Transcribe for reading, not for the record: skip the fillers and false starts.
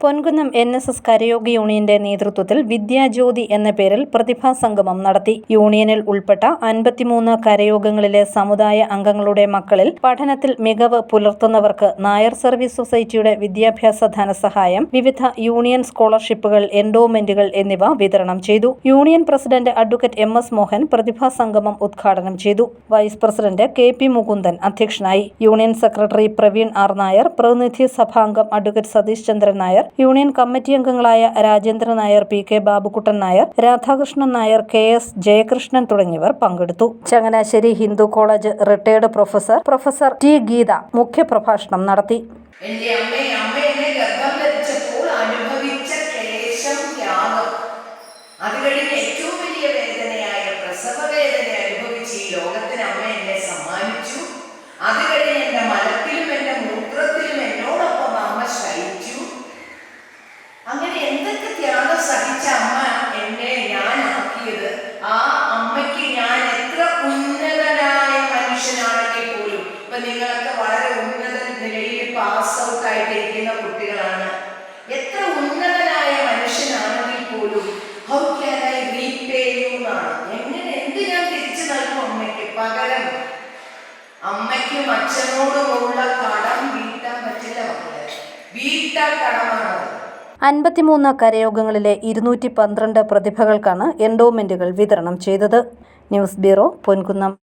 Ponkunnam NSS കരയോഗ യൂണിയന്റെ നേതൃത്വത്തിൽ വിദ്യാജ്യോതി എന്ന പേരിൽ പ്രതിഭാസംഗമം നടത്തി. യൂണിയനിൽ ഉൾപ്പെട്ട 53 കരയോഗങ്ങളിലെ സമുദായ അംഗങ്ങളുടെ മക്കളിൽ പഠനത്തിൽ മികവ് പുലർത്തുന്നവർക്ക് നായർ സർവീസ് സൊസൈറ്റിയുടെ വിദ്യാഭ്യാസ ധനസഹായം, വിവിധ യൂണിയൻ സ്കോളർഷിപ്പുകൾ, എൻഡോമെന്റുകൾ എന്നിവ വിതരണം ചെയ്തു. Union president advocate MS Mohan പ്രതിഭാസംഗമം ഉദ്ഘാടനം ചെയ്തു. വൈസ് പ്രസിഡന്റ് KP മുകുന്ദൻ അധ്യക്ഷനായി. Union secretary Praveen R. Nair, പ്രതിനിധി സഭാംഗം advocate Satheesh Chandran Nair, union committee അംഗങ്ങളായ രാജേന്ദ്രൻ നായർ, PK ബാബുക്കുട്ടൻ നായർ, രാധാകൃഷ്ണൻ നായർ, KS ജയകൃഷ്ണൻ തുടങ്ങിയവർ പങ്കെടുത്തു. Changanassery Hindu college retired professor T. Geetha മുഖ്യപ്രഭാഷണം നടത്തി. എന്റെ അമ്മ എന്നെ ഗർഭം ധരിച്ചപ്പോൾ അനുഭവിച്ച ക്ലേശം, ത്യാഗം, അത് കഴിഞ്ഞ് ഏറ്റവും വലിയ വേദനയായ പ്രസവ വേദന അനുഭവിച്ച് ഈ ലോകത്തിന് അമ്മ എന്നെ സമ്മാനിച്ചു. അത് കഴിഞ്ഞ് എന്റെ മലത്തിലും എന്റെ മൂത്രത്തിലും എന്നോടൊപ്പം അമ്മ ശയിച്ചു. അങ്ങനെ എന്തൊക്കെ ത്യാഗം സഹിച്ച അമ്മ എന്നെ ഞാനാക്കിയത്. ആ അമ്മയ്ക്ക് ഞാൻ എത്ര ഉന്നതനായ മനുഷ്യനാണെങ്കിൽ പോലും, ഇപ്പൊ നിങ്ങളൊക്കെ വളരെ ഉന്നത നിലയിൽ പാസ് ഔട്ട് ആയിട്ടിരിക്കുന്ന കുട്ടികളാണ്. എത്ര ഉന്നതനായ മനുഷ്യനാണെങ്കിൽ പോലും how can I repay you എന്നാണ്. എന്ത് ഞാൻ തിരിച്ചു നൽകും അമ്മയ്ക്ക്? പകരം അമ്മയ്ക്കും അച്ഛനോടുമുള്ള കടം വീട്ടാൻ പറ്റില്ല മക്കളെ. വീട്ടാൻ കടമാണത്. 53 കരയോഗങ്ങളിലെ 212 പ്രതിഭകൾക്കാണ് എൻഡോമെന്റുകൾ വിതരണം ചെയ്തത്. News bureau, Ponkunnam.